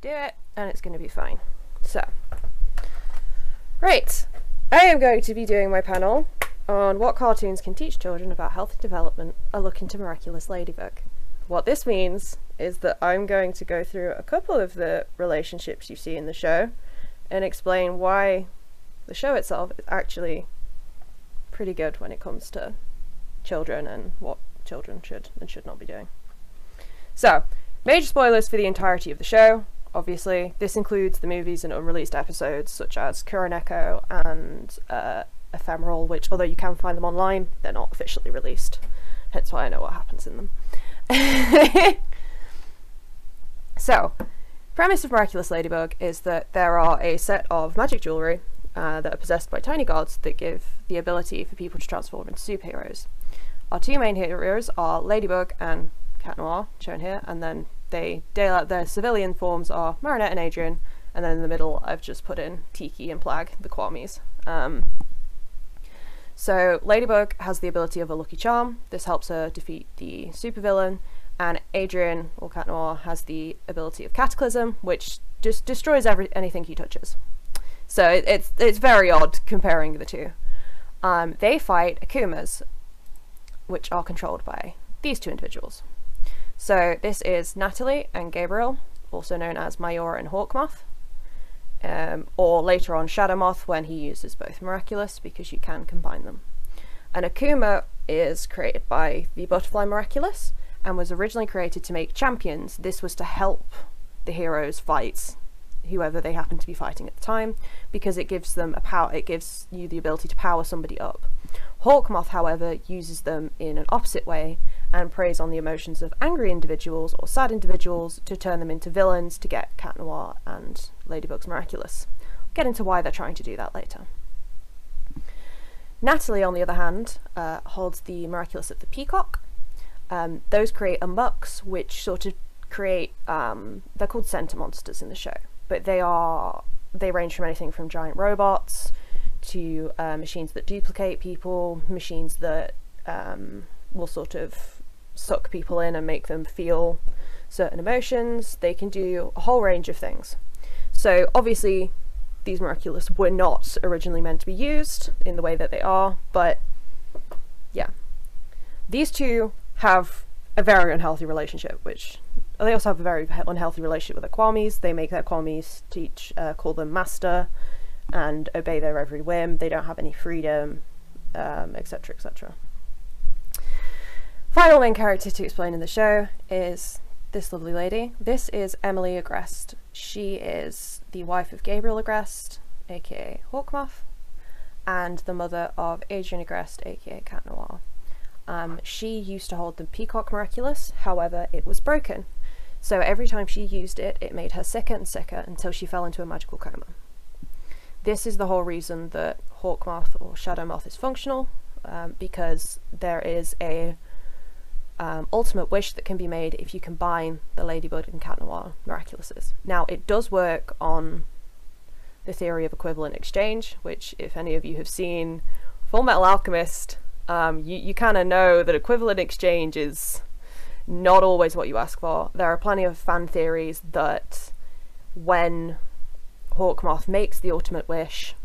do it, and it's going to be fine. So, right, I am going to be doing my panel on what cartoons can teach children about healthy development, a look into Miraculous Ladybug. What this means is that I'm going to go through a couple of the relationships you see in the show and explain why the show itself is actually pretty good when it comes to children and what children should and should not be doing. So, major spoilers for the entirety of the show, obviously. This includes the movies and unreleased episodes such as Kuroneko and Ephemeral, which, although you can find them online, they're not officially released. Hence why I know what happens in them. So, premise of Miraculous Ladybug is that there are a set of magic jewellery that are possessed by tiny gods that give the ability for people to transform into superheroes. Our two main heroes are Ladybug and Cat Noir, shown here, and then their civilian forms are Marinette and Adrian, and then in the middle I've just put in Tiki and Plag, the Kwamis. So Ladybug has the ability of a Lucky Charm. This helps her defeat the supervillain, and Adrian, or Cat Noir, has the ability of Cataclysm, which just destroys anything he touches. So it's very odd comparing the two. They fight Akumas, which are controlled by these two individuals. So this is Natalie and Gabriel, also known as Mayora and Hawkmoth, or later on Shadowmoth when he uses both Miraculous, because you can combine them. An Akuma is created by the Butterfly Miraculous and was originally created to make champions. This was to help the heroes fight whoever they happen to be fighting at the time, because it gives them it gives you the ability to power somebody up. Hawkmoth, however, uses them in an opposite way and preys on the emotions of angry individuals or sad individuals to turn them into villains to get Cat Noir and Ladybug's Miraculous. I'll get into why they're trying to do that later. Natalie, on the other hand, holds the Miraculous of the Peacock. Those create amucks, which sort of create, they're called center monsters in the show, but they range from anything from giant robots to machines that duplicate people, machines that will sort of suck people in and make them feel certain emotions. They can do a whole range of things. So obviously these Miraculous were not originally meant to be used in the way that they are, but yeah. These two have a very unhealthy relationship, which they also have a very unhealthy relationship with their Kwamis. They make their Kwamis call them master and obey their every whim. They don't have any freedom, etc, etc. Final main character to explain in the show is this lovely lady. This is Emily Agreste. She is the wife of Gabriel Agreste, aka Hawkmoth, and the mother of Adrian Agreste, aka Cat Noir. She used to hold the Peacock Miraculous, however it was broken. So every time she used it, it made her sicker and sicker until she fell into a magical coma. This is the whole reason that Hawkmoth or Shadowmoth is functional, because there is a ultimate wish that can be made if you combine the Ladybug and Cat Noir Miraculouses. Now, it does work on the theory of equivalent exchange, which if any of you have seen Full Metal Alchemist, you kind of know that equivalent exchange is not always what you ask for. There are plenty of fan theories that when Hawkmoth makes the ultimate wish,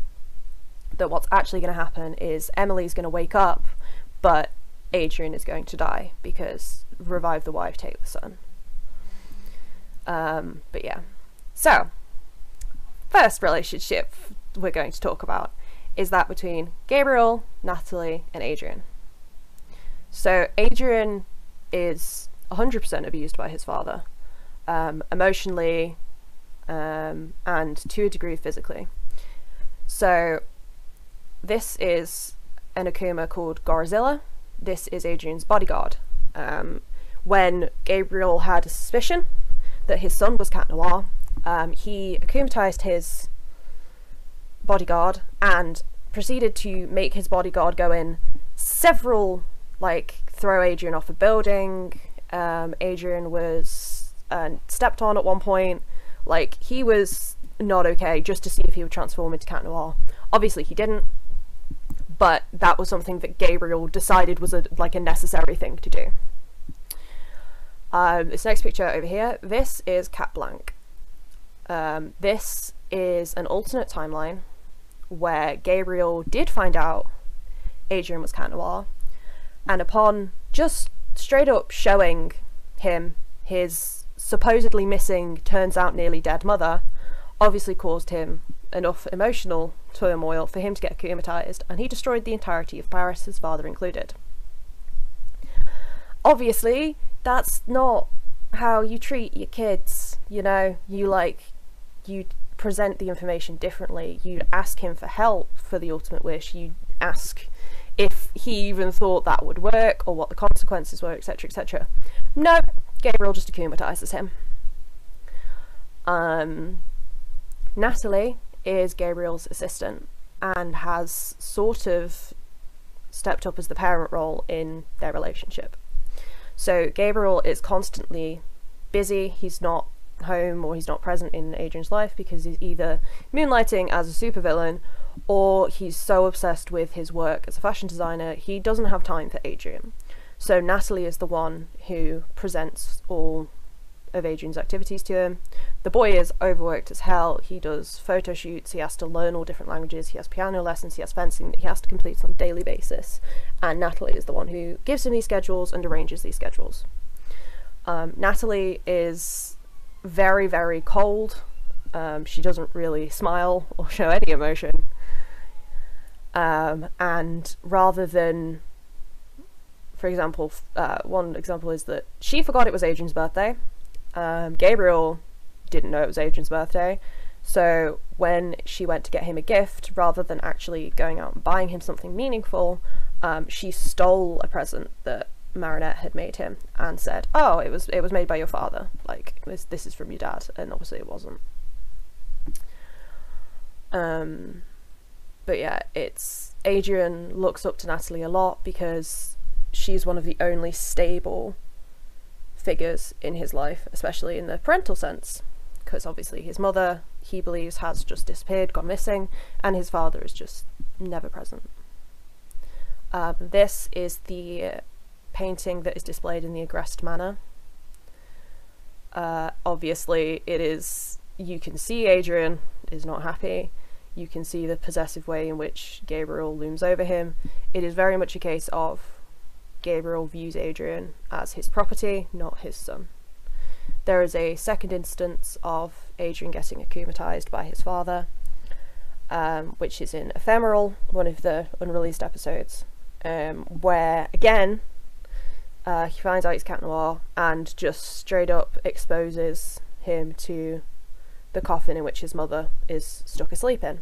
that what's actually going to happen is Emily's going to wake up, but Adrian is going to die, because revive the wife, take the son. But yeah. So, first relationship we're going to talk about is that between Gabriel, Natalie, and Adrian. So Adrian is 100% abused by his father, emotionally, and to a degree physically. So this is an Akuma called Gorizilla. This is Adrian's bodyguard. When Gabriel had a suspicion that his son was Cat Noir, he akumatized his bodyguard and proceeded to make his bodyguard go in several, throw Adrian off a building. Adrian was stepped on at one point. He was not okay, just to see if he would transform into Cat Noir. Obviously he didn't, but that was something that Gabriel decided was a necessary thing to do. This next picture over here, this is Cat Blanc. This is an alternate timeline where Gabriel did find out Adrian was Cat Noir, and upon just straight up showing him his supposedly missing, turns out nearly dead mother, obviously caused him enough emotional turmoil for him to get akumatized, and he destroyed the entirety of Paris, his father included. Obviously, that's not how you treat your kids, you know. You present the information differently. You ask him for help for the ultimate wish. You ask if he even thought that would work or what the consequences were, etc, etc. No, Gabriel just akumatizes him. Natalie is Gabriel's assistant and has sort of stepped up as the parent role in their relationship. So Gabriel is constantly busy. He's not home, or he's not present in Adrian's life because he's either moonlighting as a supervillain or he's so obsessed with his work as a fashion designer he doesn't have time for Adrian. So Natalie is the one who presents all of Adrian's activities to him. The boy is overworked as hell. He does photo shoots, he has to learn all different languages, he has piano lessons, he has fencing that he has to complete on a daily basis, and Natalie is the one who gives him these schedules and arranges these schedules. Natalie is very, very cold. She doesn't really smile or show any emotion, and rather than, for example, one example is that she forgot it was Adrian's birthday. Gabriel didn't know it was Adrian's birthday, so when she went to get him a gift, rather than actually going out and buying him something meaningful, she stole a present that Marinette had made him and said, oh, it was made by your father, like this is from your dad, and obviously it wasn't. But yeah, it's Adrian looks up to Natalie a lot because she's one of the only stable figures in his life, especially in the parental sense, because obviously his mother, he believes, has just disappeared, gone missing, and his father is just never present. This is the painting that is displayed in the Agreste manor. Obviously it is, you can see Adrian is not happy, you can see the possessive way in which Gabriel looms over him. It is very much a case of Gabriel views Adrian as his property, not his son. There is a second instance of Adrian getting akumatized by his father, which is in Ephemeral, one of the unreleased episodes, where again he finds out he's Cat Noir and just straight up exposes him to the coffin in which his mother is stuck asleep in.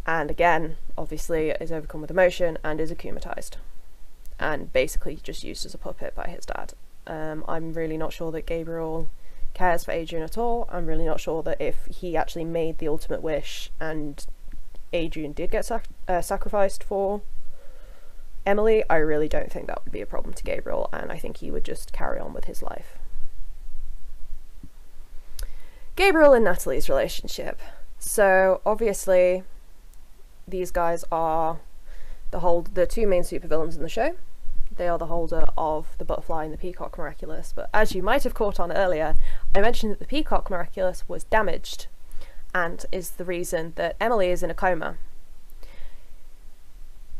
And again, obviously is overcome with emotion and is akumatized, and basically just used as a puppet by his dad. I'm really not sure that Gabriel cares for Adrian at all. I'm really not sure that if he actually made the ultimate wish and Adrian did get sacrificed for Emily, I really don't think that would be a problem to Gabriel, and I think he would just carry on with his life. Gabriel and Natalie's relationship. So obviously these guys are the two main supervillains in the show. They are the holder of the Butterfly and the Peacock Miraculous, but as you might have caught on earlier, I mentioned that the Peacock Miraculous was damaged and is the reason that Emily is in a coma.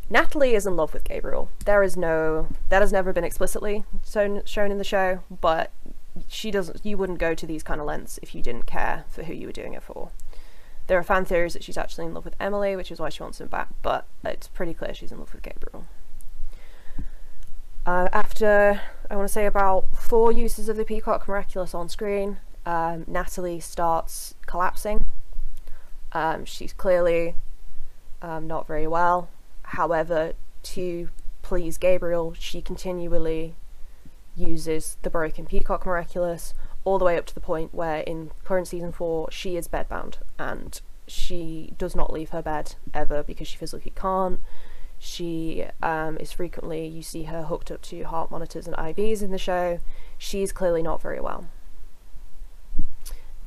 Natalie is in love with Gabriel. That has never been explicitly shown in the show, but you wouldn't go to these kind of lengths if you didn't care for who you were doing it for. There are fan theories that she's actually in love with Emily, which is why she wants him back, but it's pretty clear she's in love with Gabriel. After, I want to say, about 4 uses of the Peacock Miraculous on screen, Natalie starts collapsing. She's clearly not very well. However, to please Gabriel, she continually uses the broken Peacock Miraculous, all the way up to the point where in current season 4 she is bedbound and she does not leave her bed ever because she physically can't. She is frequently, you see her hooked up to heart monitors and IVs in the show. She's clearly not very well.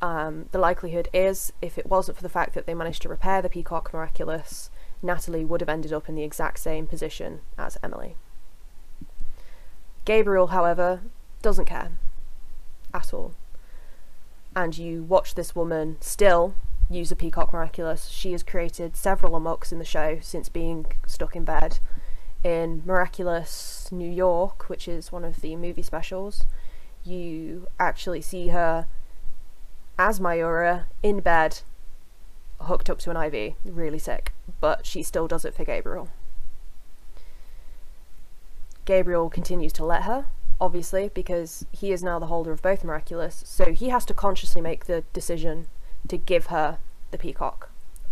The likelihood is, if it wasn't for the fact that they managed to repair the Peacock Miraculous, Natalie would have ended up in the exact same position as Emily. Gabriel, however, doesn't care at all. and you watch this woman still use a Peacock Miraculous. She has created several amucks in the show since being stuck in bed. In Miraculous New York, which is one of the movie specials, you actually see her as Mayura in bed, hooked up to an IV, really sick, but she still does it for Gabriel. Gabriel continues to let her, obviously, because he is now the holder of both Miraculous, so he has to consciously make the decision to give her the Peacock.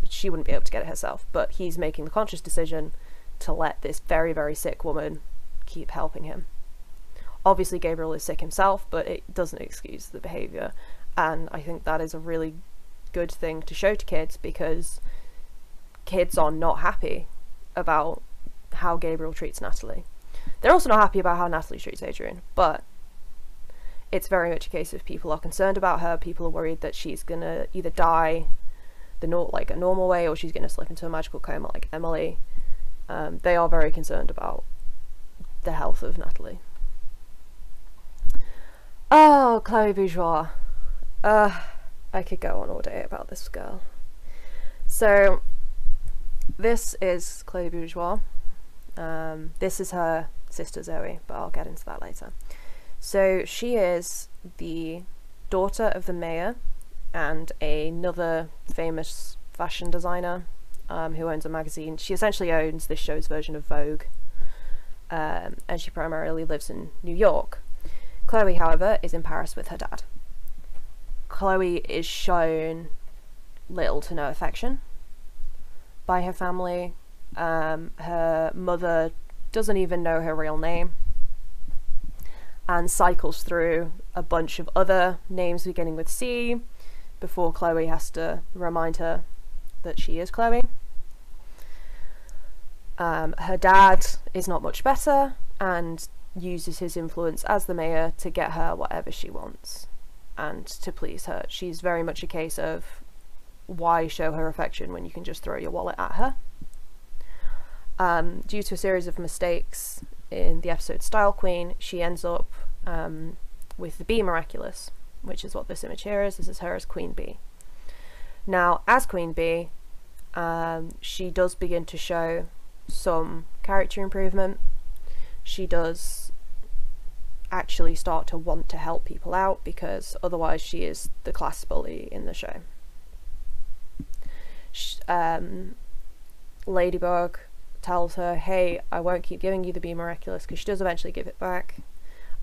She wouldn't be able to get it herself, but he's making the conscious decision to let this very, very sick woman keep helping him. Obviously Gabriel is sick himself, but it doesn't excuse the behaviour, and I think that is a really good thing to show to kids, because kids are not happy about how Gabriel treats Natalie. They're also not happy about how Natalie treats Adrian, but it's very much a case of people are concerned about her, people are worried that she's gonna either die like a normal way, or she's gonna slip into a magical coma like Emily. They are very concerned about the health of Natalie. Oh, Chloe Bourjois. I could go on all day about this girl. So, this is Chloe Bourjois. This is her sister Zoe, but I'll get into that later. So, she is the daughter of the mayor and another famous fashion designer who owns a magazine. She essentially owns this show's version of Vogue, and she primarily lives in New York. Chloe, however, is in Paris with her dad. Chloe is shown little to no affection by her family. Her mother doesn't even know her real name and cycles through a bunch of other names beginning with C before Chloe has to remind her that she is Chloe. Her dad is not much better and uses his influence as the mayor to get her whatever she wants and to please her. She's very much a case of, why show her affection when you can just throw your wallet at her? Due to a series of mistakes in the episode Style Queen, she ends up with the Bee Miraculous, which is what this image here is. This is her as Queen Bee. Now, as Queen Bee, she does begin to show some character improvement. She does actually start to want to help people out, because otherwise she is the class bully in the show. Ladybug tells her, hey, I won't keep giving you the Bee Miraculous, because she does eventually give it back.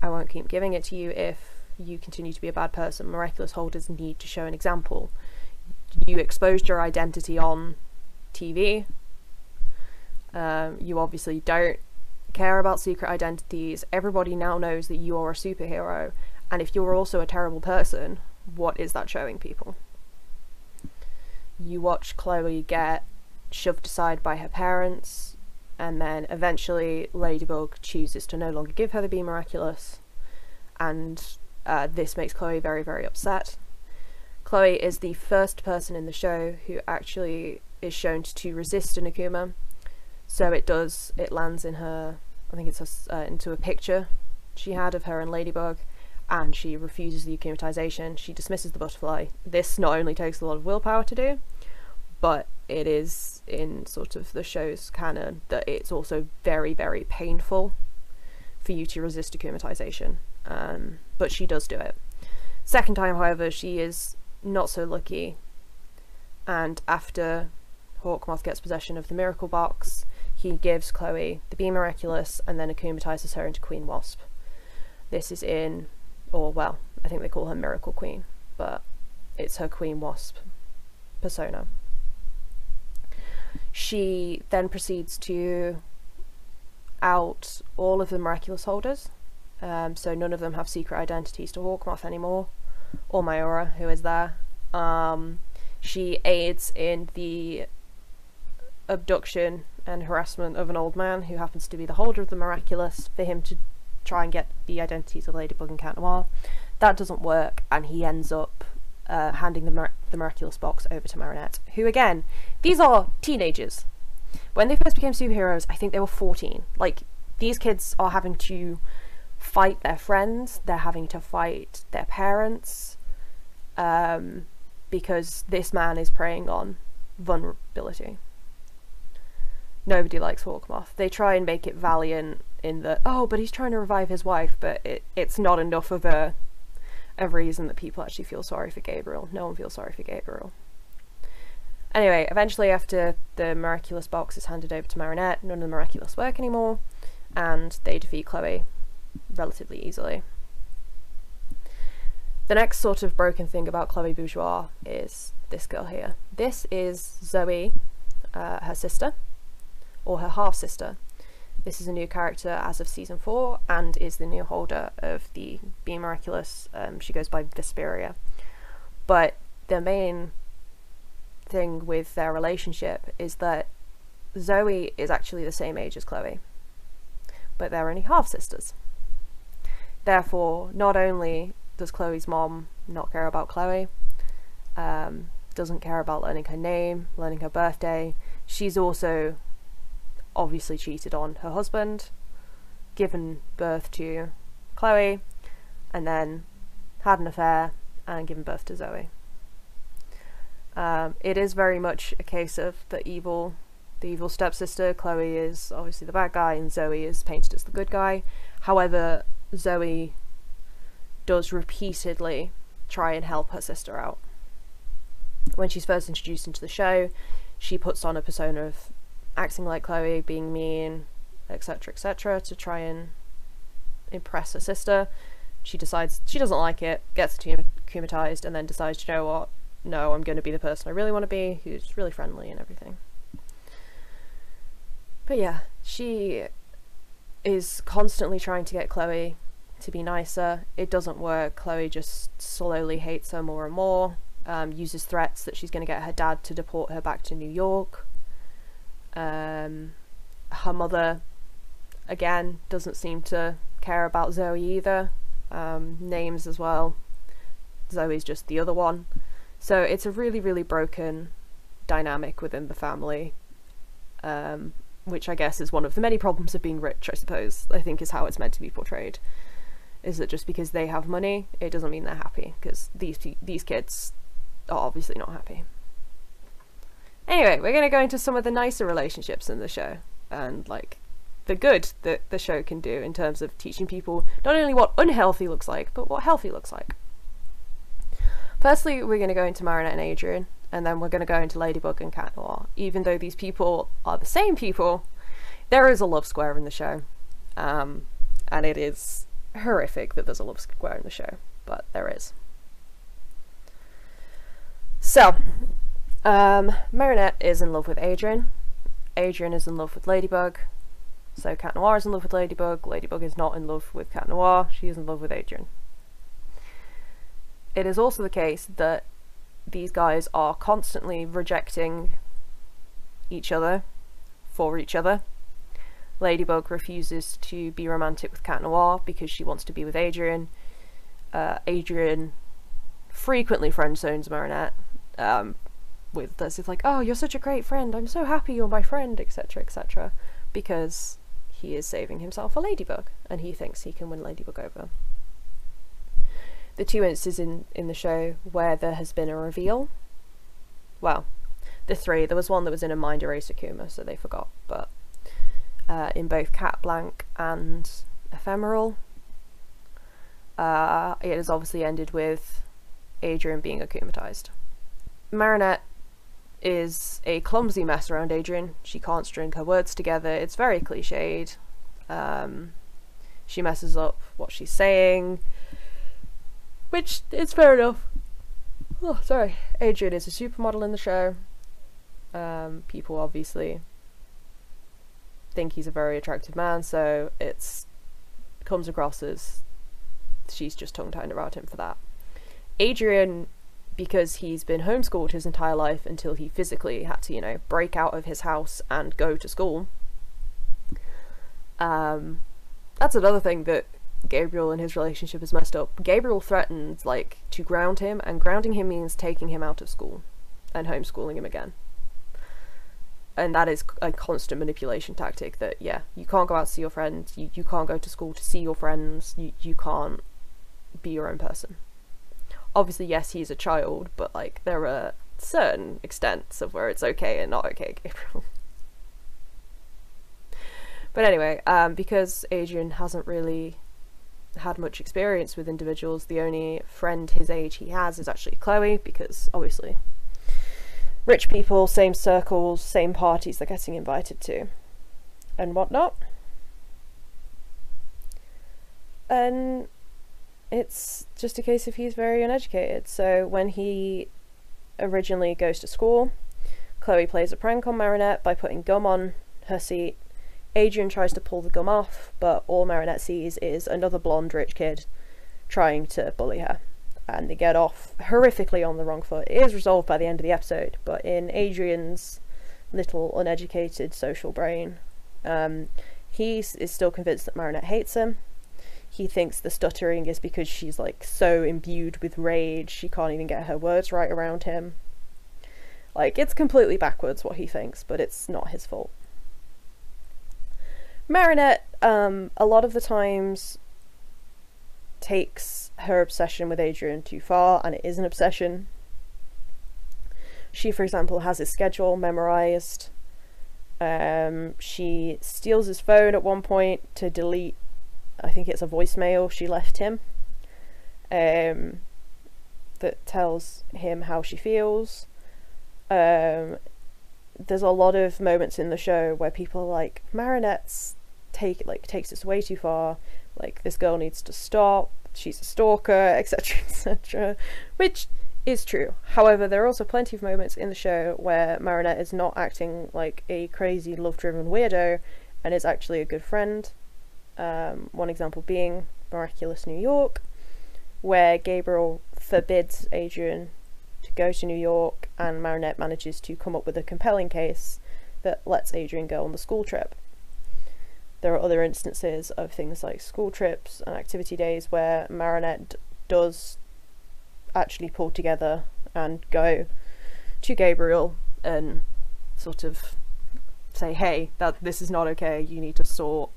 I won't keep giving it to you if you continue to be a bad person. Miraculous holders need to show an example. You exposed your identity on TV. You obviously don't care about secret identities. Everybody now knows that you are a superhero, and if you're also a terrible person, what is that showing people? You watch Chloe get shoved aside by her parents, and then eventually Ladybug chooses to no longer give her the Bee Miraculous, and this makes Chloe very, very upset. Chloe is the first person in the show who actually is shown to resist an Akuma. So it lands in her, I think it's into a picture she had of her and Ladybug, and she refuses the akumatization. She dismisses the butterfly. This not only takes a lot of willpower to do, but it is in sort of the show's canon that it's also very, very painful for you to resist akumatization. But she does do it. Second time, however, she is not so lucky, and after Hawkmoth gets possession of the Miracle Box, he gives Chloe the Bee Miraculous and then akumatizes her into Queen Wasp. This is in, or well, I think they call her Miracle Queen, but it's her Queen Wasp persona. She then proceeds to out all of the Miraculous holders, so none of them have secret identities to Hawkmoth anymore, or Mayura, who is there. She aids in the abduction and harassment of an old man who happens to be the holder of the Miraculous, for him to try and get the identities of Ladybug and Cat Noir. That doesn't work, and he ends up handing the Miraculous box over to Marinette, who, again, these are teenagers. When they first became superheroes, I think they were 14. Like, these kids are having to fight their friends, they're having to fight their parents, because this man is preying on vulnerability. Nobody likes Hawkmoth. They try and make it valiant in that, oh, but he's trying to revive his wife, but it's not enough of a reason that people actually feel sorry for Gabriel. No one feels sorry for Gabriel. Anyway, eventually after the Miraculous box is handed over to Marinette, none of the Miraculous work anymore, and they defeat Chloe relatively easily. The next sort of broken thing about Chloe Bourjois is this girl here. This is Zoe, her sister, or her half-sister. This is a new character as of season 4 and is the new holder of the Being Miraculous. She goes by Vesperia. But the main thing with their relationship is that Zoe is actually the same age as Chloe, but they're only half-sisters. Therefore, not only does Chloe's mom not care about Chloe, doesn't care about learning her name, learning her birthday, she's also obviously cheated on her husband, given birth to Chloe, and then had an affair and given birth to Zoe. It is very much a case of the evil stepsister. Chloe is obviously the bad guy and Zoe is painted as the good guy. However, Zoe does repeatedly try and help her sister out. When she's first introduced into the show, she puts on a persona of acting like Chloe, being mean, etc, etc, to try and impress her sister. She decides she doesn't like it, gets akumatized, and then decides, you know what, no, I'm going to be the person I really want to be, who's really friendly and everything. But yeah, she is constantly trying to get Chloe to be nicer. It doesn't work. Chloe just slowly hates her more and more, uses threats that she's going to get her dad to deport her back to New York. Her mother, again, doesn't seem to care about Zoe either. Names as well. Zoe's just the other one. So it's a really, really broken dynamic within the family, which I guess is one of the many problems of being rich, I suppose, I think is how it's meant to be portrayed. Is that just because they have money, it doesn't mean they're happy, because these kids are obviously not happy. Anyway, we're going to go into some of the nicer relationships in the show, and like the good that the show can do in terms of teaching people not only what unhealthy looks like, but what healthy looks like. Firstly, we're going to go into Marinette and Adrian, and then we're going to go into Ladybug and Cat Noir. Even though these people are the same people, there is a love square in the show, and it is horrific that there's a love square in the show, but there is. So, Marinette is in love with Adrian. Adrian is in love with Ladybug. So Cat Noir is in love with Ladybug. Ladybug is not in love with Cat Noir. She is in love with Adrian. It is also the case that these guys are constantly rejecting each other for each other. Ladybug refuses to be romantic with Cat Noir because she wants to be with Adrian. Adrian frequently friend-zones Marinette with this. It's like, oh, you're such a great friend, I'm so happy you're my friend, etc, etc, because he is saving himself for Ladybug and he thinks he can win Ladybug over. The two instances in the show where there has been a reveal, well, the three, there was one that was in a mind eraser coma, so they forgot, but in both Cat Blanc and Ephemeral, it has obviously ended with Adrian being akumatized. Marinette is a clumsy mess around Adrian. She can't string her words together. It's very cliched. She messes up what she's saying, which is fair enough. Oh, sorry. Adrian is a supermodel in the show. People obviously think he's a very attractive man, so it comes across as she's just tongue-tied about him for that. Adrian, because he's been homeschooled his entire life until he physically had to, you know, break out of his house and go to school. That's another thing that Gabriel and his relationship is messed up. Gabriel threatens, like, to ground him, and grounding him means taking him out of school and homeschooling him again. And that is a constant manipulation tactic that, yeah, you can't go out to see your friends, you can't go to school to see your friends, you can't be your own person. Obviously, yes, he's a child, but like there are certain extents of where it's okay and not okay, Gabriel. But anyway, because Adrian hasn't really had much experience with individuals, the only friend his age he has is actually Chloe, because obviously rich people, same circles, same parties they're getting invited to and whatnot. And it's just a case of he's very uneducated. So when he originally goes to school, Chloe plays a prank on Marinette by putting gum on her seat. Adrian tries to pull the gum off, but all Marinette sees is another blonde rich kid trying to bully her, and they get off horrifically on the wrong foot. It is resolved by the end of the episode, but in Adrian's little uneducated social brain, he is still convinced that Marinette hates him. He thinks the stuttering is because she's like so imbued with rage she can't even get her words right around him. Like, it's completely backwards what he thinks, but it's not his fault. Marinette, a lot of the times, takes her obsession with Adrian too far, and it is an obsession. She, for example, has his schedule memorized. She steals his phone at one point to delete, I think it's a voicemail she left him, that tells him how she feels. There's a lot of moments in the show where people are like, Marinette's takes this way too far, like, this girl needs to stop, she's a stalker, etc, etc, which is true. However, there are also plenty of moments in the show where Marinette is not acting like a crazy love-driven weirdo and is actually a good friend. One example being Miraculous New York, where Gabriel forbids Adrian to go to New York and Marinette manages to come up with a compelling case that lets Adrian go on the school trip. There are other instances of things like school trips and activity days where Marinette does actually pull together and go to Gabriel and sort of say, hey, this is not okay, you need to sort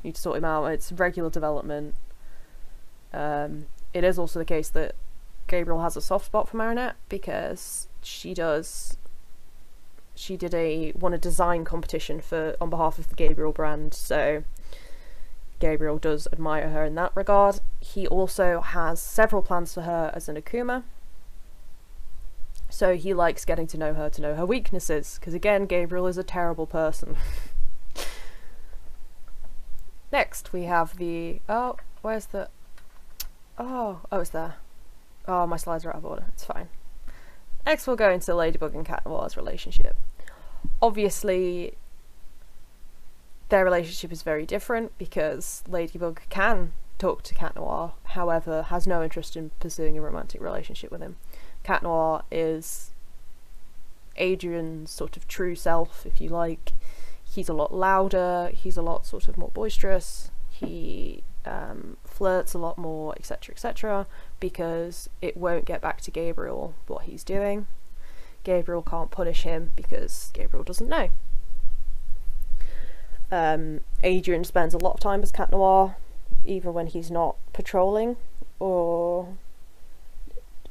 him out. It's regular development. It is also the case that Gabriel has a soft spot for Marinette because she won a design competition on behalf of the Gabriel brand, so Gabriel does admire her in that regard. He also has several plans for her as an Akuma, so he likes getting to know her weaknesses, because again, Gabriel is a terrible person. Next we have the it's there. Oh, my slides are out of order, it's fine. Next we'll go into Ladybug and Cat Noir's relationship. Obviously their relationship is very different because Ladybug can talk to Cat Noir, however has no interest in pursuing a romantic relationship with him. Cat Noir is Adrian's sort of true self, if you like. He's a lot louder, he's a lot sort of more boisterous, he flirts a lot more, etc, etc, because it won't get back to Gabriel what he's doing. Gabriel can't punish him because Gabriel doesn't know. Adrian spends a lot of time as Cat Noir, even when he's not patrolling or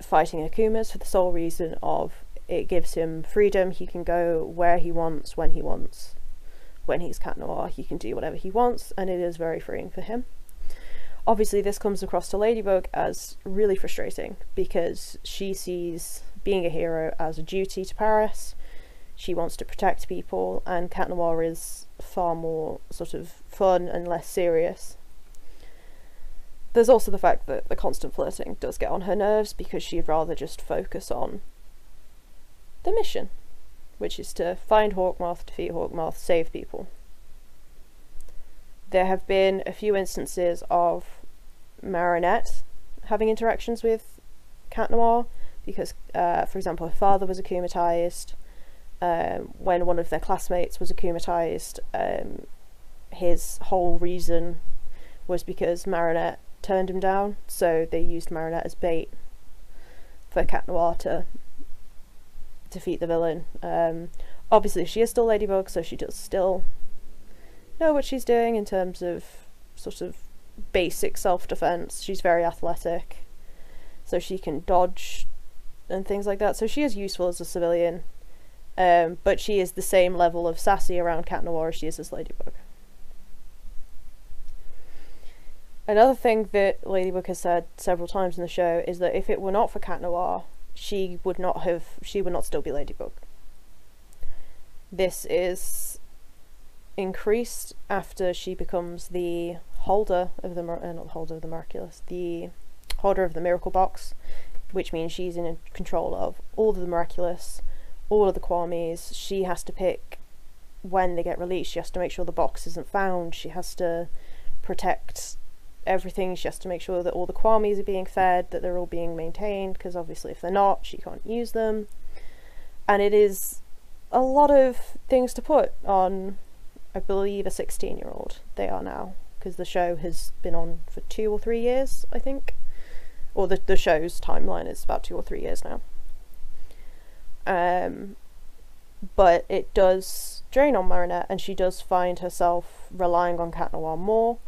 fighting Akumas, for the sole reason of it gives him freedom. He can go where he wants, when he wants. When he's Cat Noir, he can do whatever he wants, and it is very freeing for him. Obviously this comes across to Ladybug as really frustrating because she sees being a hero as a duty to Paris. She wants to protect people, and Cat Noir is far more sort of fun and less serious. There's also the fact that the constant flirting does get on her nerves because she'd rather just focus on the mission, which is to find Hawkmoth, defeat Hawkmoth, save people. There have been a few instances of Marinette having interactions with Cat Noir because, for example, her father was akumatized. When one of their classmates was akumatized, his whole reason was because Marinette turned him down, so they used Marinette as bait for Cat Noir to defeat the villain. Obviously she is still Ladybug, so she does still know what she's doing in terms of sort of basic self-defense. She's very athletic. so she can dodge and things like that. So she is useful as a civilian, but she is the same level of sassy around Cat Noir as she is as Ladybug. Another thing that Ladybug has said several times in the show is that if it were not for Cat Noir, she would not still be Ladybug. This is increased after she becomes the holder of the Miraculous, the holder of the Miracle Box, which means she's in control of all of the Miraculous, all of the Kwamis. She has to pick when they get released. She has to make sure the box isn't found. She has to protect everything. She has to make sure that all the Kwamis are being fed, that they're all being maintained, because obviously if they're not, she can't use them. And it is a lot of things to put on, I believe, a 16-year-old. They are now, because the show has been on for 2 or 3 years, I think. Or the show's timeline is about 2 or 3 years now. But it does drain on Marinette, and she does find herself relying on Cat Noir more,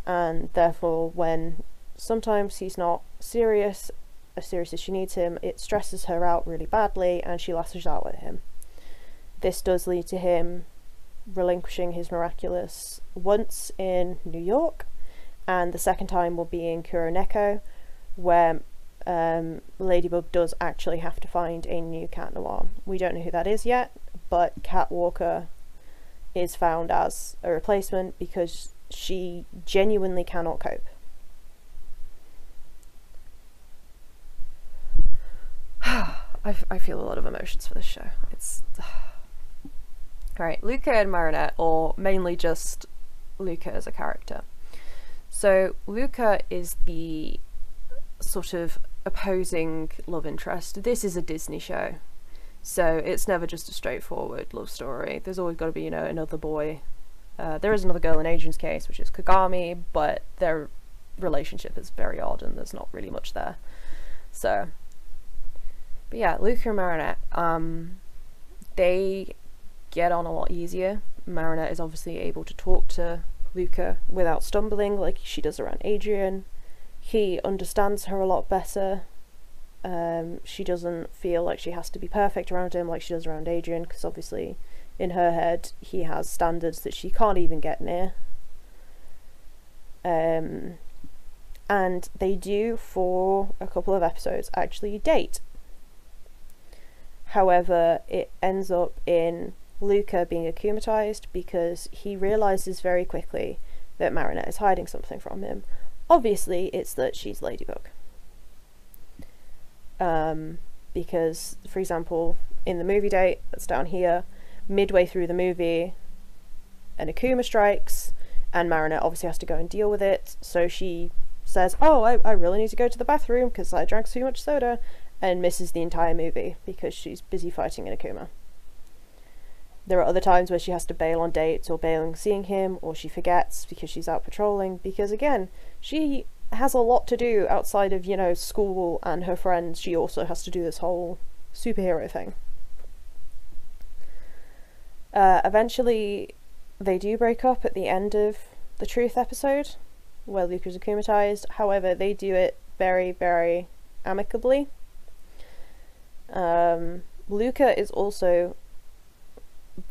and therefore when sometimes he's not serious as she needs him, it stresses her out really badly and she lashes out at him. This does lead to him relinquishing his Miraculous once in New York, and the second time will be in Kuroneko, where Ladybug does actually have to find a new Cat Noir. We don't know who that is yet, but Cat Walker is found as a replacement because she genuinely cannot cope. I feel a lot of emotions for this show. It's alright, Luca and Marinette, or mainly just Luca as a character. So Luca is the sort of opposing love interest. This is a Disney show, so it's never just a straightforward love story. There's always got to be, you know, another boy. There is another girl in Adrian's case, which is Kagami, but their relationship is very odd and there's not really much there. So, but yeah, Luca and Marinette, they get on a lot easier. Marinette is obviously able to talk to Luca without stumbling like she does around Adrian. He understands her a lot better. She doesn't feel like she has to be perfect around him like she does around Adrian, because obviously in her head he has standards that she can't even get near. And they do, for a couple of episodes, actually date. However, it ends up in Luca being akumatized because he realizes very quickly that Marinette is hiding something from him. Obviously it's that she's Ladybug. Because, for example, in the movie date that's down here, midway through the movie an Akuma strikes and Marinette obviously has to go and deal with it, so she says, oh, I really need to go to the bathroom because I drank too much soda, and misses the entire movie because she's busy fighting an Akuma. There are other times where she has to bail on dates or bail on seeing him, or she forgets because she's out patrolling, because again, she has a lot to do outside of, you know, school and her friends. She also has to do this whole superhero thing. Eventually they do break up at the end of the Truth episode where Luca's akumatized. However, they do it very, very amicably. Luca is also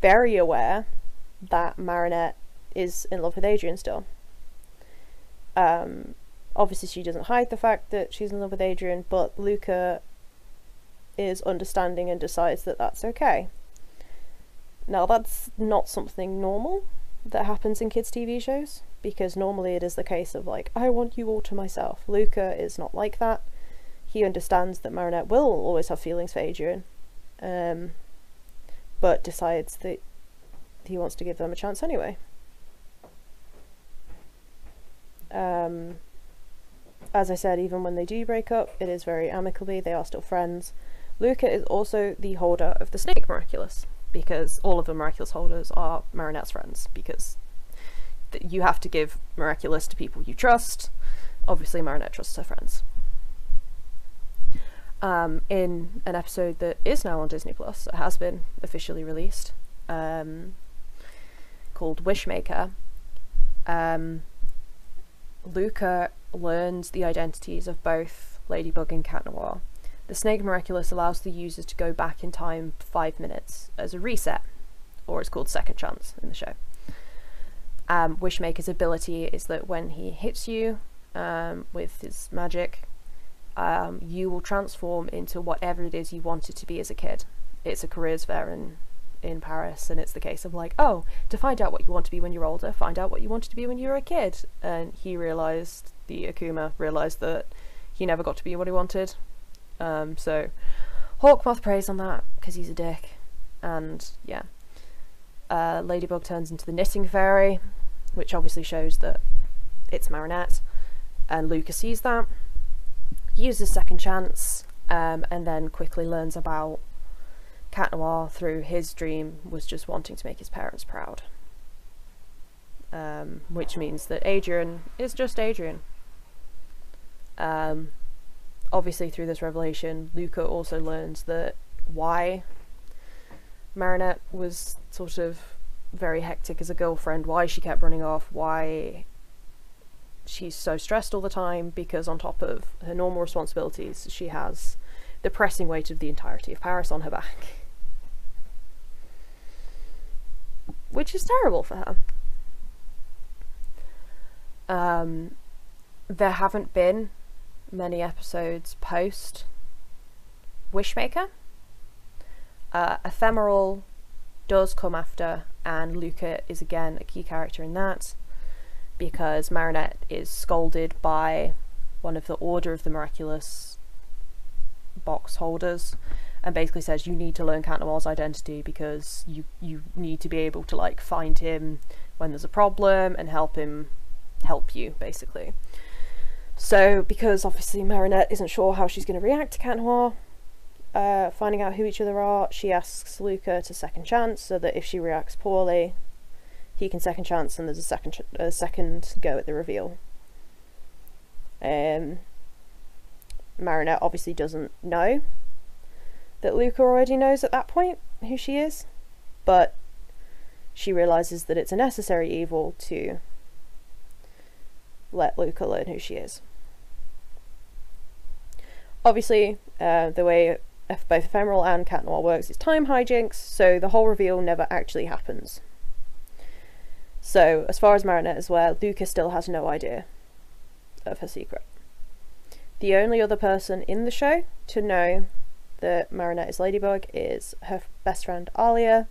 very aware that Marinette is in love with Adrian still. Obviously she doesn't hide the fact that she's in love with Adrian, but Luca is understanding and decides that that's okay. Now that's not something normal that happens in kids' TV shows, because normally it is the case of like, I want you all to myself. Luca is not like that. He understands that Marinette will always have feelings for Adrian, but decides that he wants to give them a chance anyway. As I said, even when they do break up, it is very amicably. They are still friends. Luca is also the holder of the Snake Miraculous, because all of the Miraculous holders are Marinette's friends, because you have to give Miraculous to people you trust. Obviously Marinette trusts her friends. In an episode that is now on Disney Plus, it has been officially released, called Wishmaker, Luca learns the identities of both Ladybug in Cat Noir. The Snake Miraculous allows the users to go back in time 5 minutes as a reset, or it's called Second Chance in the show. Wishmaker's ability is that when he hits you with his magic, you will transform into whatever it is you wanted to be as a kid. It's a careers fair in Paris, and it's the case of like, oh, to find out what you want to be when you're older, find out what you wanted to be when you were a kid. And he realised, the Akuma realised that he never got to be what he wanted. So Hawkmoth preys on that because he's a dick. And yeah, Ladybug turns into the knitting fairy, which obviously shows that it's Marinette, and Luca sees that, uses Second Chance, and then quickly learns about Cat Noir through his dream was just wanting to make his parents proud. Which means that Adrian is just Adrian. Obviously through this revelation, Luca also learns that why Marinette was sort of very hectic as a girlfriend, why she kept running off, why she's so stressed all the time, because on top of her normal responsibilities, she has the pressing weight of the entirety of Paris on her back. Which is terrible for her. There haven't been many episodes post Wishmaker. Ephemeral does come after, and Luca is again a key character in that, because Marinette is scolded by one of the Order of the Miraculous box holders, and basically says you need to learn Cat Noir's identity because you need to be able to like find him when there's a problem and help you basically. So because obviously Marinette isn't sure how she's going to react to Cat Noir finding out who each other are, she asks Luca to second chance so that if she reacts poorly he can second chance and there's a second go at the reveal. Marinette obviously doesn't know that Luca already knows at that point who she is, but she realises that it's a necessary evil to let Luca learn who she is. Obviously, the way both Ephemeral and Cat Noir works is time hijinks, so the whole reveal never actually happens. So, as far as Marinette is aware, Luca still has no idea of her secret. The only other person in the show to know that Marinette is Ladybug is her best friend Alia,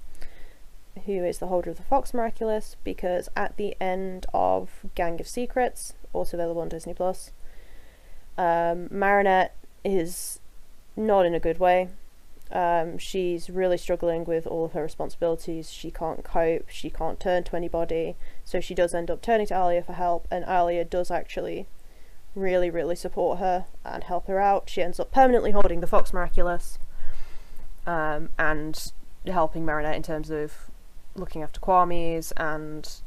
who is the holder of the Fox Miraculous, because at the end of Gang of Secrets, also available on Disney+, Marinette is not in a good way. She's really struggling with all of her responsibilities. She can't cope, she can't turn to anybody, so she does end up turning to Alia for help, and Alia does actually really support her and help her out. She ends up permanently holding the Fox Miraculous, and helping Marinette in terms of looking after Kwamis and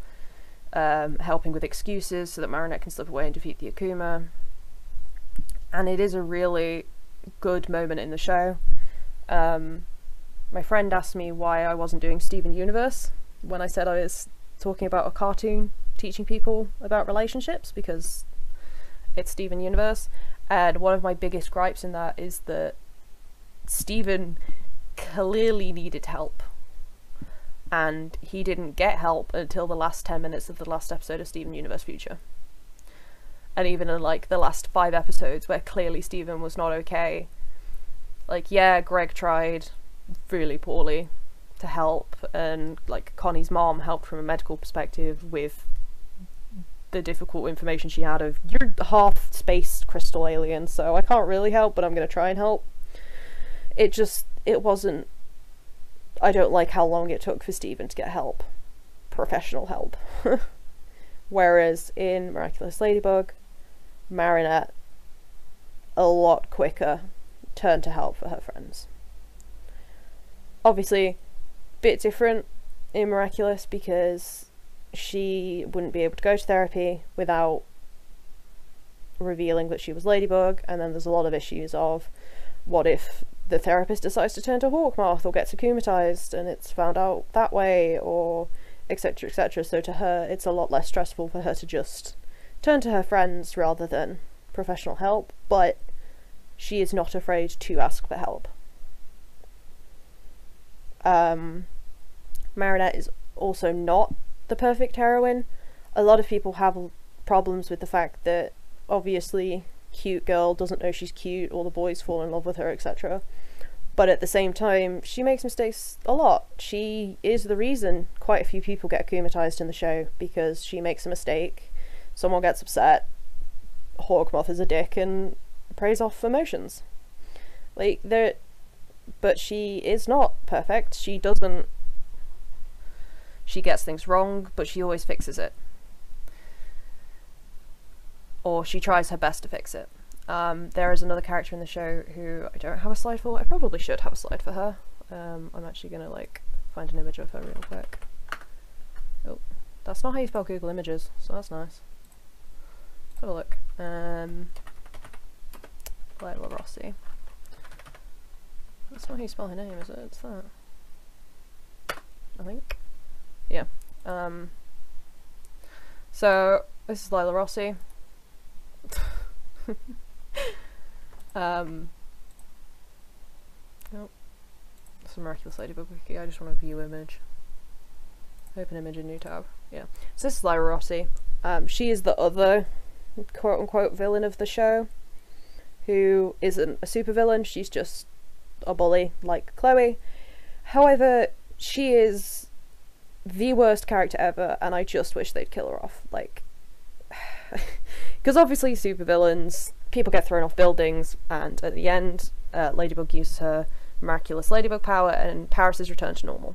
helping with excuses so that Marinette can slip away and defeat the Akuma. And it is a really good moment in the show. My friend asked me why I wasn't doing Steven Universe when I said I was talking about a cartoon teaching people about relationships, because it's Steven Universe, and one of my biggest gripes in that is that Steven clearly needed help, and he didn't get help until the last 10 minutes of the last episode of Steven Universe Future. And even in like the last 5 episodes where clearly Steven was not okay, like yeah, Greg tried really poorly to help, and like Connie's mom helped from a medical perspective with the difficult information she had of, you're half space crystal alien, so I can't really help, but I'm gonna try and help. It wasn't, I don't like how long it took for Steven to get help. Professional help. Whereas in Miraculous Ladybug, Marinette, a lot quicker, turned to help for her friends. Obviously, bit different in Miraculous because she wouldn't be able to go to therapy without revealing that she was Ladybug, and then there's a lot of issues of what if the therapist decides to turn to Hawkmoth or gets akumatized and it's found out that way, or etc etc. So to her it's a lot less stressful for her to just turn to her friends rather than professional help. But she is not afraid to ask for help. Marinette is also not the perfect heroine. A lot of people have problems with the fact that obviously cute girl doesn't know she's cute, or the boys fall in love with her, etc. But at the same time, she makes mistakes a lot. She is the reason quite a few people get akumatized in the show, because she makes a mistake, someone gets upset, Hawkmoth is a dick and preys off emotions. Like, but she is not perfect. She gets things wrong, but she always fixes it. Or she tries her best to fix it. There is another character in the show who I don't have a slide for. I probably should have a slide for her. I'm actually gonna like find an image of her real quick. Oh, that's not how you spell Google Images, so that's nice. Have a look. Lyla Rossi. That's not how you spell her name, is it? It's that. I think. Yeah. So this is Lyla Rossi. Oh, it's a Miraculous Ladybug wiki. I just want to view image. Open image in new tab. Yeah. So this is Lyla Rossi. She is the other quote-unquote villain of the show, who isn't a supervillain. She's just a bully like Chloe. However, she is the worst character ever, and I just wish they'd kill her off. Like, because obviously supervillains, people get thrown off buildings, and at the end, Ladybug uses her Miraculous Ladybug power, and Paris is returned to normal.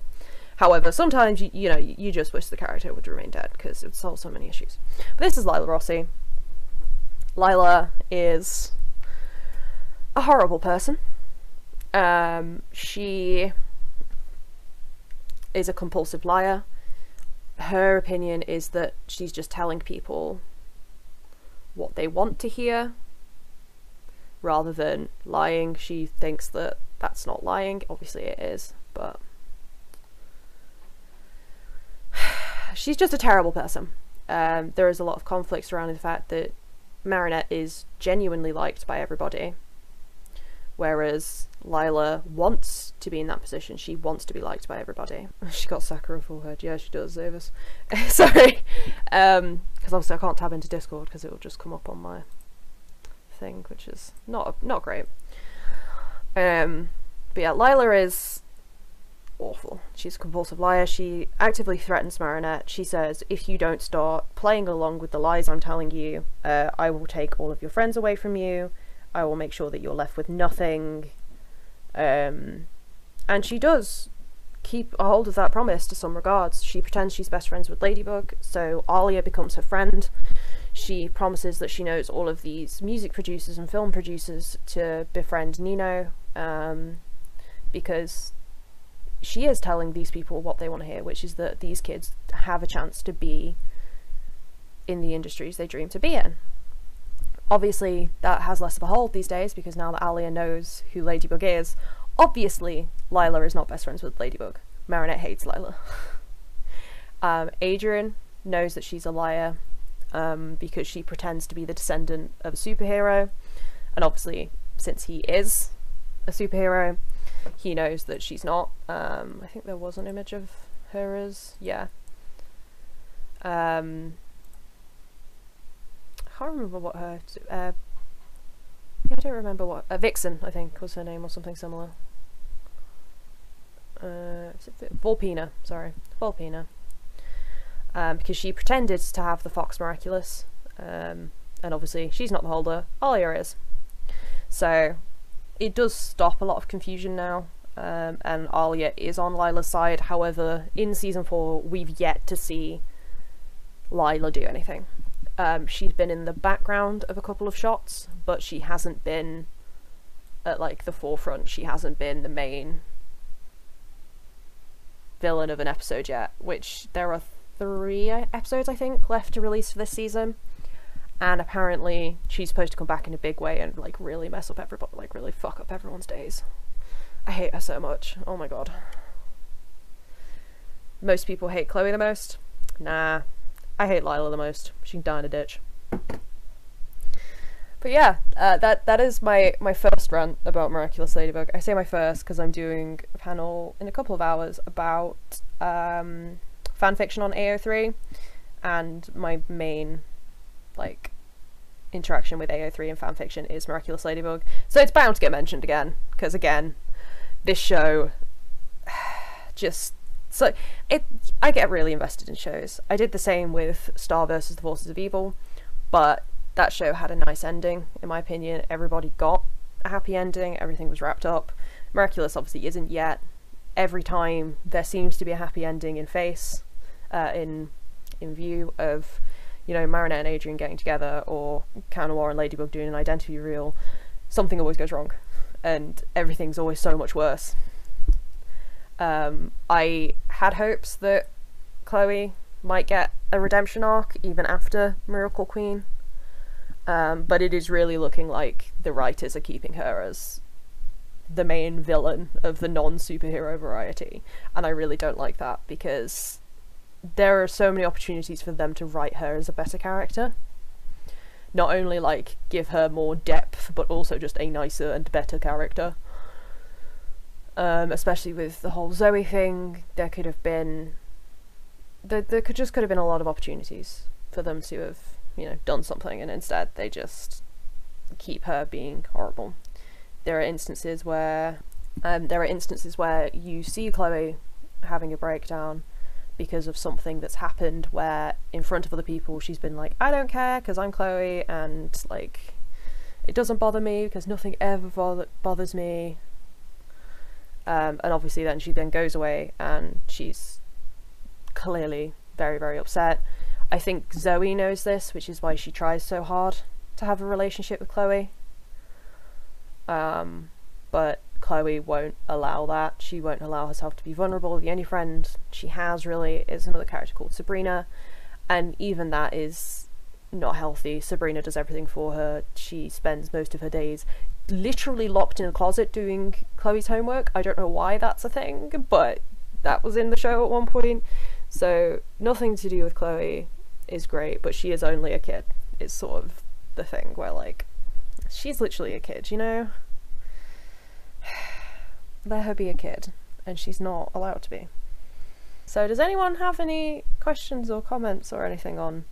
However, sometimes you know, you just wish the character would remain dead, because it would solve so many issues. But this is Lyla Rossi. Lyla is a horrible person. She is a compulsive liar. Her opinion is that she's just telling people what they want to hear rather than lying. She thinks that that's not lying. Obviously it is, but she's just a terrible person. There is a lot of conflict surrounding the fact that Marinette is genuinely liked by everybody, whereas Lyla wants to be in that position. She wants to be liked by everybody. She got Sakura forehead. Yeah, she does, Davis. Sorry. Because obviously I can't tab into Discord because it will just come up on my thing, which is not great. But yeah, Lyla is awful. She's a compulsive liar. She actively threatens Marinette. She says, if you don't start playing along with the lies I'm telling you, I will take all of your friends away from you. I will make sure that you're left with nothing. And she does keep a hold of that promise to some regards. She pretends she's best friends with Ladybug, so Alia becomes her friend. She promises that she knows all of these music producers and film producers to befriend Nino, because she is telling these people what they want to hear, which is that these kids have a chance to be in the industries they dream to be in. Obviously, that has less of a hold these days, because now that Alia knows who Ladybug is, obviously Lyla is not best friends with Ladybug. Marinette hates Lyla. Adrian knows that she's a liar, because she pretends to be the descendant of a superhero, and obviously, since he is a superhero, he knows that she's not. I think there was an image of her as, yeah. I can't remember what her, yeah, I don't remember what, Vixen, I think, was her name, or something similar. Volpina, sorry, Volpina. Because she pretended to have the Fox Miraculous, and obviously she's not the holder, Alia is. So it does stop a lot of confusion now, and Alia is on Lyla's side. However, in season 4, we've yet to see Lyla do anything. She's been in the background of a couple of shots, but she hasn't been at like the forefront. She hasn't been the main villain of an episode yet, which there are 3 episodes I think left to release for this season, and apparently she's supposed to come back in a big way and like really mess up everybody, like really fuck up everyone's days. I hate her so much. Oh my god. Most people hate Chloe the most. Nah, I hate Lyla the most. She can die in a ditch. But yeah, that is my first first rant about Miraculous Ladybug. I say my first because I'm doing a panel in a couple of hours about fanfiction on AO3, and my main like interaction with AO3 and fanfiction is Miraculous Ladybug, so it's bound to get mentioned again, because again, this show just I get really invested in shows. I did the same with Star vs. the Forces of Evil, but that show had a nice ending, in my opinion. Everybody got a happy ending, everything was wrapped up. Miraculous obviously isn't yet. Every time there seems to be a happy ending in view of, you know, Marinette and Adrian getting together, or Noir and Ladybug doing an identity reveal, something always goes wrong, and everything's always so much worse. I had hopes that Chloe might get a redemption arc even after Miracle Queen, but it is really looking like the writers are keeping her as the main villain of the non-superhero variety, and I really don't like that, because there are so many opportunities for them to write her as a better character. Not only like give her more depth, but also just a nicer and better character. Especially with the whole Zoe thing, there could have been there could have been a lot of opportunities for them to have, you know, done something, and instead they just keep her being horrible. There are instances where you see Chloe having a breakdown because of something that's happened, where in front of other people she's been like, I don't care because I'm Chloe, and like it doesn't bother me because nothing ever bothers me. And obviously then she then goes away and she's clearly very, very upset. I think Zoe knows this, which is why she tries so hard to have a relationship with Chloe. But Chloe won't allow that. She won't allow herself to be vulnerable. The only friend she has really is another character called Sabrina, and even that is not healthy. Sabrina does everything for her. She spends most of her days literally locked in a closet doing Chloe's homework. I don't know why that's a thing, but that was in the show at one point. So nothing to do with Chloe is great, but she is only a kid. It's sort of the thing where like, she's literally a kid, you know? Let her be a kid, and she's not allowed to be. So does anyone have any questions or comments or anything on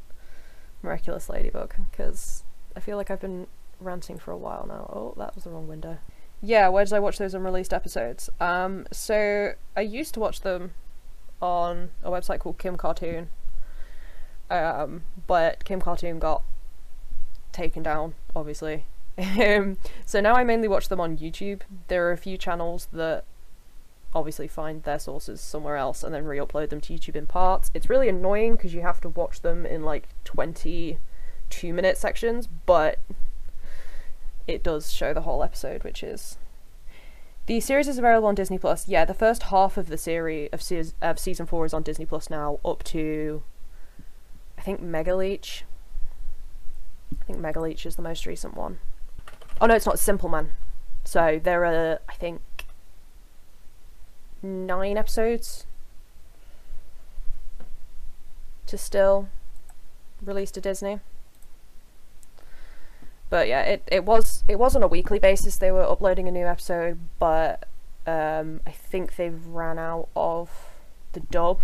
Miraculous Ladybug? Because I feel like I've been ranting for a while now. Oh, that was the wrong window. Yeah, where did I watch those unreleased episodes? So I used to watch them on a website called Kim Cartoon, but Kim Cartoon got taken down, obviously. So now I mainly watch them on YouTube. There are a few channels that obviously find their sources somewhere else and then re-upload them to YouTube in parts. It's really annoying because you have to watch them in like 22-minute sections, but it does show the whole episode, which is... The series is available on Disney+. Yeah, the first half of the series of season 4 is on Disney+ now, up to, I think, Mega Leech. I think Mega Leech is the most recent one. Oh no, it's not, Simple Man. So there are, I think, 9 episodes to still release to Disney. But yeah, it was on a weekly basis they were uploading a new episode, but I think they've ran out of the dub.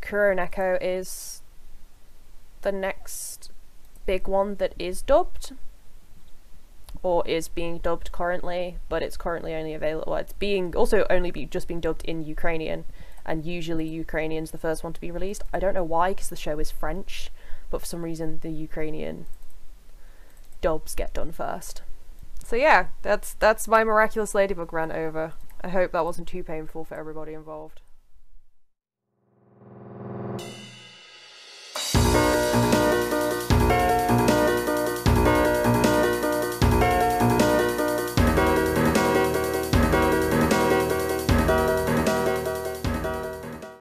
Kuroneko is the next big one that is dubbed, or is being dubbed currently, but it's currently only available. Well, it's being just being dubbed in Ukrainian, and usually Ukrainian's the first one to be released. I don't know why, because the show is French, but for some reason the Ukrainian dubs get done first. So yeah, that's my Miraculous Ladybug rant over. I hope that wasn't too painful for everybody involved.